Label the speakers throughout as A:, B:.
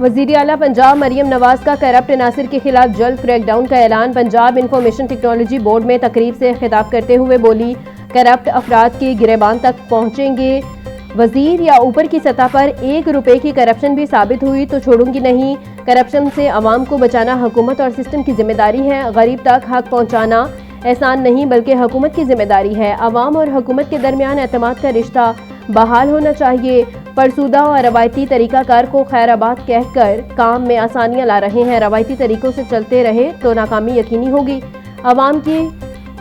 A: वज़ीर आला पंजाब मरियम नवाज का करप्ट नासिर के खिलाफ जल्द क्रैकडाउन का ऐलान। पंजाब इंफॉर्मेशन टेक्नोलॉजी बोर्ड में तकरीब से खिताब करते हुए बोली, करप्ट अफराद के गिरेबान तक पहुंचेंगे। वजीर या ऊपर की सतह पर 1 रुपए की करप्शन भी साबित हुई तो छोड़ूंगी नहीं। करप्शन से अवाम को बचाना हुकूमत और सिस्टम की जिम्मेदारी है। गरीब तक हक पहुंचाना एहसान नहीं बल्कि हुकूमत की जिम्मेदारी है। अवाम और हुकूमत के दरमियान एतमाद का रिश्ता बहाल होना चाहिए। फरसूदा और रवायती तरीकाकार को खैराबाद कहकर काम में आसानियां ला रहे हैं। रवायती तरीकों से चलते रहे तो नाकामी यकीनी होगी। अवाम की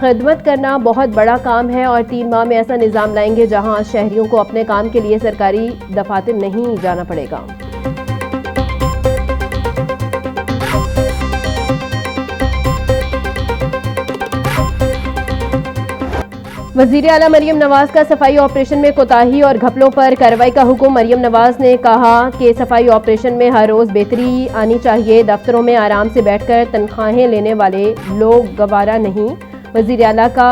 A: खिदमत करना बहुत बड़ा काम है और 3 माह में ऐसा निज़ाम लाएंगे जहां शहरियों को अपने काम के लिए सरकारी दफातर नहीं जाना पड़ेगा। वज़ीर आला मरियम नवाज का सफाई ऑपरेशन में कोताही और घपलों पर कार्रवाई का हुक्म। मरियम नवाज ने कहा कि सफाई ऑपरेशन में हर रोज़ बेहतरी आनी चाहिए। दफ्तरों में आराम से बैठकर तनख्वाहें लेने वाले लोग गवारा नहीं। वज़ीर आला का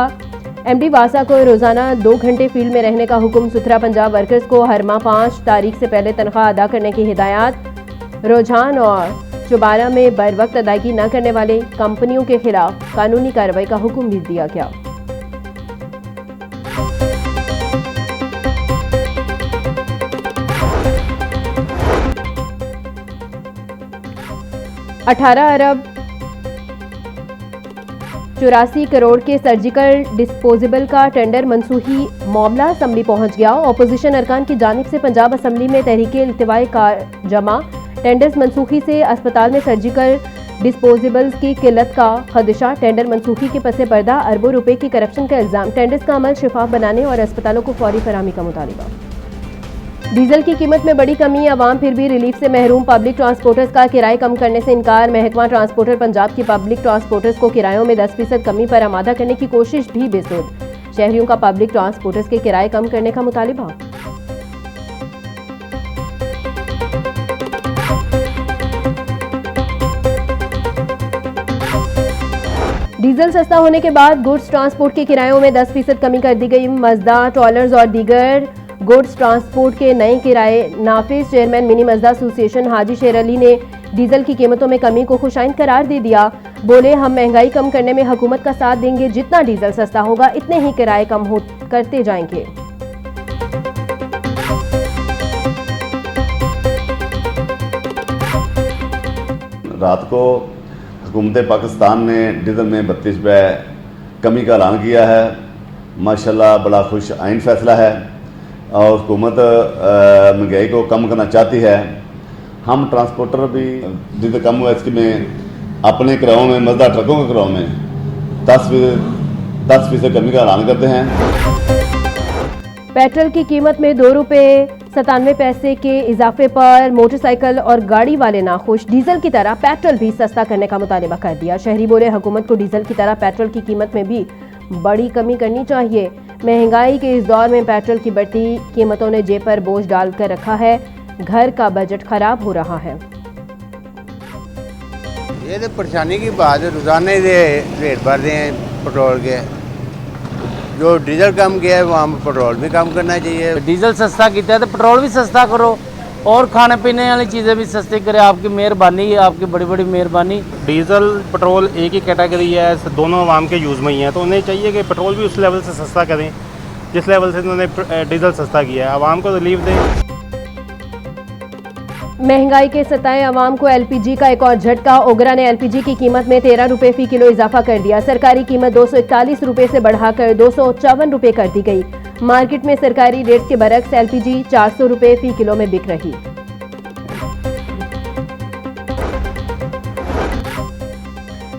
A: MD वासा को रोज़ाना 2 घंटे फील्ड में रहने का हुक्म। सुथरा पंजाब वर्कर्स को हर माह 5 तारीख से पहले तनख्वाह अदा करने की हिदायत। रुझान और चुबारा में बर वक्त अदायगी न करने वाले कंपनियों के खिलाफ कानूनी कार्रवाई का हुक्म भी दिया गया। $18 अरब 84 करोड़ के सर्जिकल डिस्पोजेबल का टेंडर मनसूखी मामला असम्बली पहुंच गया। ऑपोजिशन अरकान की जानिब से पंजाब असम्बली में तहरीके इल्तिवाए कार जमा। टेंडर्स मनसूखी से अस्पताल में सर्जिकल डिस्पोजेबल्स की किल्लत का खदशा। टेंडर मनसूखी के पसे पर्दा अरबों रुपए की करप्शन का इल्जाम। टेंडर्स का अमल शफाफ बनाने और अस्पतालों को फौरी फराहमी का मुतालिबा। डीजल की कीमत में बड़ी कमी, अवाम फिर भी रिलीफ से महरूम। पब्लिक ट्रांसपोर्टर्स का किराए कम करने से इनकार। महकमा ट्रांसपोर्टर पंजाब की पब्लिक ट्रांसपोर्टर्स को किरायों में 10% कमी पर आमादा करने की कोशिश भी बेसुध। शहरियों का पब्लिक ट्रांसपोर्टर्स के किराए कम करने का मुतालिबा। डीजल सस्ता होने के बाद गुड्स ट्रांसपोर्ट के किरायों में 10% कमी कर दी गई। मजदा, ट्रॉलर्स और दीगर गुड्स ट्रांसपोर्ट के नए किराए नाफिज। चेयरमैन मिनी मजदा एसोसिएशन हाजी शेर अली ने डीजल की कीमतों में कमी को खुशाइन करार दे दिया। बोले, हम महंगाई कम करने में हुकूमत का साथ देंगे। जितना डीजल सस्ता होगा इतने ही किराए कम करते जाएंगे।
B: रात को हुकूमत पाकिस्तान ने डीजल में 32 रुपये कमी का ऐलान किया है। माशाल्लाह बड़ा खुश आइन फैसला है और हुकूमत महंगाई को कम करना चाहती है। हम ट्रांसपोर्टर भी डीजल कम हुआ इसकी में अपने किरायों में मजदा ट्रकों के किरायों में 10% कमी का ऐलान करते हैं।
A: पेट्रोल की कीमत में 2 रुपए 97 पैसे के इजाफे पर मोटरसाइकिल और गाड़ी वाले नाखुश। डीजल की तरह पेट्रोल भी सस्ता करने का मुतालिबा कर दिया। शहरी बोले, हुकूमत को डीजल की तरह पेट्रोल की कीमत में भी बड़ी कमी करनी चाहिए। महंगाई के इस दौर में पेट्रोल की बढ़ती कीमतों ने जेब पर बोझ डालकर रखा है। घर का बजट खराब हो रहा है।
C: ये तो परेशानी की बात है। रोजाना रेट बढ़ रहे हैं पेट्रोल के। जो डीजल कम किया है वहाँ पेट्रोल भी कम करना चाहिए।
D: डीजल सस्ता किया है तो पेट्रोल भी सस्ता करो और खाने पीने वाली चीज़ें भी सस्ती करें। आपकी मेहरबानी है, आपकी बड़ी बड़ी मेहरबानी।
E: डीजल पेट्रोल एक ही कैटेगरी है, दोनों आवाम के यूज़ में ही है, तो उन्हें चाहिए कि पेट्रोल भी उस लेवल से सस्ता करें जिस लेवल से उन्होंने डीजल सस्ता किया है। आवाम को रिलीफ दें।
A: महंगाई के सताए अवाम को LPG का एक और झटका। ओगरा ने LPG की कीमत में 13 रुपए फी किलो इजाफा कर दिया। सरकारी कीमत 241 रुपए से बढ़ाकर 254 रुपए कर दी गई। मार्केट में सरकारी रेट के बरक्स LPG 400 रुपए फी किलो में बिक रही।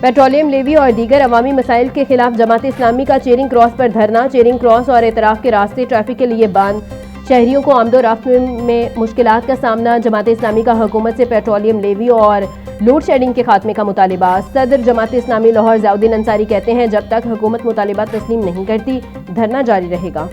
A: पेट्रोलियम लेवी और दीगर अवामी मसाइल के खिलाफ जमात इस्लामी का चेरिंग क्रॉस पर धरना। चेरिंग क्रॉस और एतराफ के रास्ते ट्रैफिक के लिए बंद। शहरियों को आमदोरफ्त में मुश्किलात का सामना। जमात इस्लामी का हुकूमत से पेट्रोलियम लेवी और लोड शेडिंग के खात्मे का मुतालिबा। सदर जमात इस्लामी लाहौर ज़ियाउद्दीन अंसारी कहते हैं, जब तक हुकूमत मुतालिबात तस्लीम नहीं करती धरना जारी रहेगा।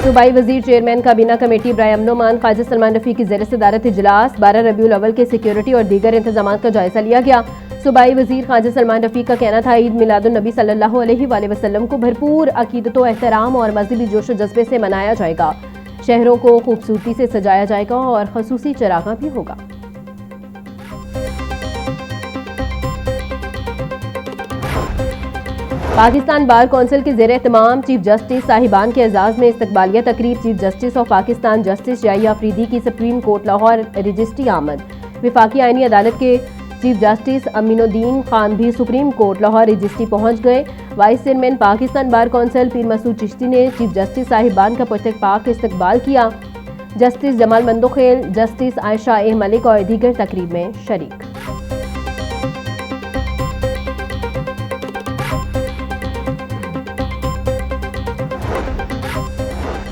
A: सूबाई वजीर चेयरमैन काबीना कमेटी बराए अमन ख्वाजा सलमान रफी की ज़ेर सदारत इजलास। 12 रबीउल अव्वल के सिक्योरिटी और दीगर इंतजामात का जायजा लिया गया। सूबाई वजीर ख्वाजा सलमान रफीक का कहना था, ईद मिलादुन नबी सल्लल्लाहु अलैहि वसल्लम को भरपूर अकीदत व एहतराम और मज़हबी जोश व जज्बे से मनाया जाएगा। शहरों को खूबसूरती से सजाया जाएगा और खसूसी चरागाह भी होगा। पाकिस्तान बार कौंसिल के ज़ेर एहतमाम चीफ जस्टिस साहिबान के एजाज़ में इस्तकबालिया तकरीब chief justice of Pakistan justice Yahya Afridi की सुप्रीम कोर्ट लाहौर रजिस्ट्री आमद। वफाकी आईनी अदालत के चीफ जस्टिस अमीनुद्दीन खान भी सुप्रीम कोर्ट लाहौर रजिस्ट्री पहुंच गए। Vice chairman Pakistan bar council पीर मसूद चिश्ती ने चीफ जस्टिस साहिबान का पुरतपाक इस्तकबाल किया। जस्टिस जमाल मंदोखेल, जस्टिस आयशा ए मलिक और दीगर तकरीब में शरीक।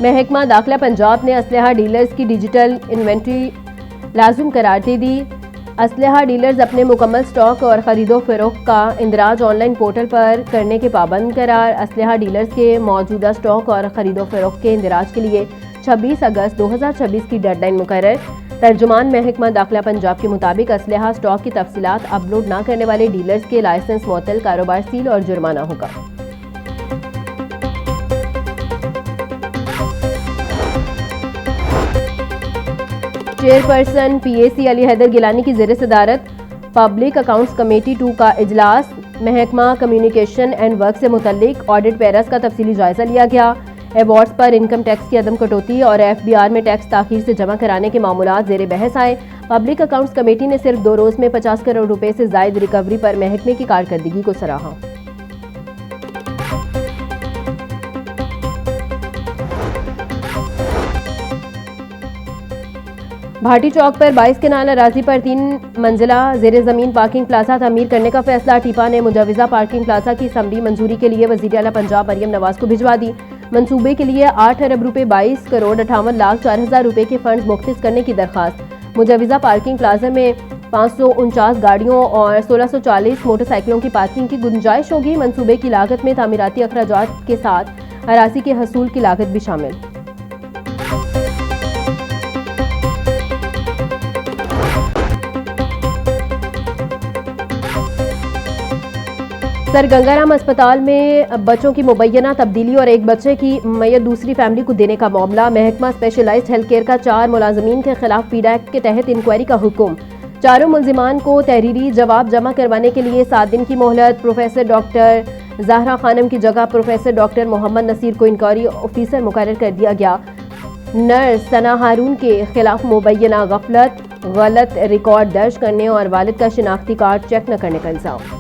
A: महकमा दाखिला पंजाब ने असलहा डीलर्स की डिजिटल इन्वेंट्री लाजुम करार दे दी। असलहा डीलर्स अपने मुकम्मल स्टॉक और ख़रीदो फरोख्त का इंदराज ऑनलाइन पोर्टल पर करने के पाबंद करार। असलहा डीलर्स के मौजूदा स्टॉक और ख़रीदो फरोख्त के इंदराज के लिए 26 अगस्त 2026 की डेडलाइन मुकर्रर। तर्जुमान महकमा दाखिला पंजाब के मुताबिक असलहा स्टॉक की तफसीलात अपलोड न करने वाले डीलर्स के लाइसेंस मुअत्तल, कारोबार सील और जुर्माना होगा। चेयरपर्सन पीएसी अली हैदर गिलानी की ज़ेर सदारत पब्लिक अकाउंट्स कमेटी 2 का इजलास। महकमा कम्युनिकेशन एंड वर्क से मुतल्लिक ऑडिट पैरास का तफसीली जायजा लिया गया। अवार्ड्स पर इनकम टैक्स की अदम कटौती और एफबीआर में टैक्स ताखीर से जमा कराने के मामूलात ज़ेर बहस आए। पब्लिक अकाउंट्स कमेटी ने सिर्फ 2 रोज़ में 50 करोड़ रुपए से जायद रिकवरी पर महकमे की कारकर्दगी को सराहा। भाटी चौक पर 22 केनाल अराजी पर 3 मंजिला ज़ेर ज़मीन पार्किंग प्लाजा तामीर करने का फैसला। टीपा ने मुजवज़ा पार्किंग प्लाजा की समरी मंजूरी के लिए वज़ीर आला पंजाब मरियम नवाज को भिजवा दी। मंसूबे के लिए 8 अरब रुपए 22 करोड़ 58 लाख 4 हज़ार रुपए के फंड्स मुख्तस करने की दरख्वास्त। मुजवज़ा पार्किंग प्लाजा में 549 गाड़ियों और 1640 मोटरसाइकिलों की पार्किंग की गुंजाइश होगी। मंसूबे की लागत में तामीराती अखराजात के साथ अराजी के हसूल की लागत भी शामिल। सर गंगाराम अस्पताल में बच्चों की मुबैना तब्दीली और एक बच्चे की मैयत दूसरी फैमिली को देने का मामला। महकमा स्पेशलाइज्ड हेल्थ केयर का 4 मुलाजमीन के खिलाफ पीडा एक्ट के तहत इंक्वायरी का हुक्म। चारों मुलजिमान को तहरीरी जवाब जमा करवाने के लिए 7 दिन की मोहलत। प्रोफेसर डॉक्टर ज़हरा खानम की जगह प्रोफेसर डॉक्टर मोहम्मद नसीर को इंक्वायरी ऑफिसर मुकर्रर कर दिया गया। नर्स सना हारून के खिलाफ मुबैना गफलत, गलत रिकॉर्ड दर्ज करने और वालिद का शिनाख्ती कार्ड चेक न करने का इल्जाम।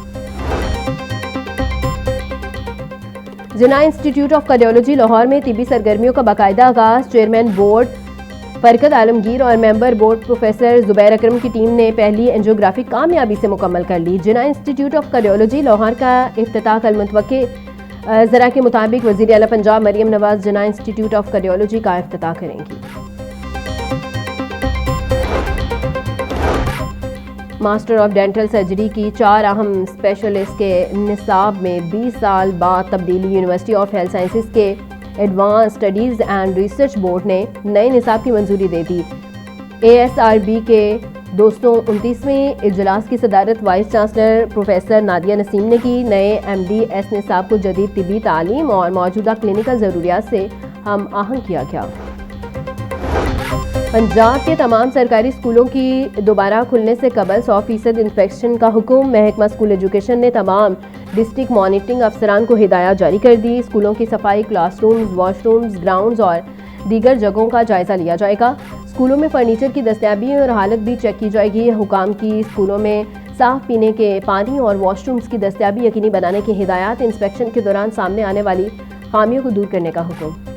A: जिना इंस्टीट्यूट ऑफ कार्डियोलॉजी लाहौर में तिबी सरगर्मियों का बाकायदा आगाज। चेयरमैन बोर्ड फरकत आलमगीर और मेंबर बोर्ड प्रोफेसर जुबैर अकरम की टीम ने पहली एंजियोग्राफी कामयाबी से मुकम्मल कर ली। जिना इंस्टीट्यूट ऑफ कार्डियोलॉजी लाहौर का इफ्तिताह कल मुतवक्के ज़रा के मुताबिक वज़ीर आला पंजाब मरियम नवाज जिना इंस्टीट्यूट ऑफ कार्डियोलॉजी का इफ्तिताह करेंगी। मास्टर ऑफ डेंटल सर्जरी की 4 अहम स्पेशलिस्ट के निसाब में 20 साल बाद तब्दीली। यूनिवर्सिटी ऑफ हेल्थ साइंसेज के advance studies and research board ने नए निसाब की मंजूरी दे दी। ASRB के 229वें इजलास की सदारत vice chancellor professor Nadia Naseem ने की। नए MDS निसाब को जदीद तिबी तालीम और मौजूदा क्लिनिकल ज़रूरियात से हम आहंग किया गया। पंजाब के तमाम सरकारी स्कूलों की दोबारा खुलने से कबल 100% इंस्पेक्शन का हुक्म। महकमा स्कूल एजुकेशन ने तमाम डिस्ट्रिक्ट मॉनिटरिंग अफसरान को हिदायत जारी कर दी। स्कूलों की सफाई, क्लासरूम्स, वॉशरूम्स, ग्राउंड्स और दीगर जगहों का जायजा लिया जाएगा। स्कूलों में फर्नीचर की दस्तयाबी और हालत भी चेक की जाएगी। हुकाम की स्कूलों में साफ पीने के पानी और वॉशरूम्स की दस्तयाबी यकीनी बनाने की हिदायत। इंस्पेक्शन के दौरान सामने आने वाली खामियों को दूर करने का हुक्म।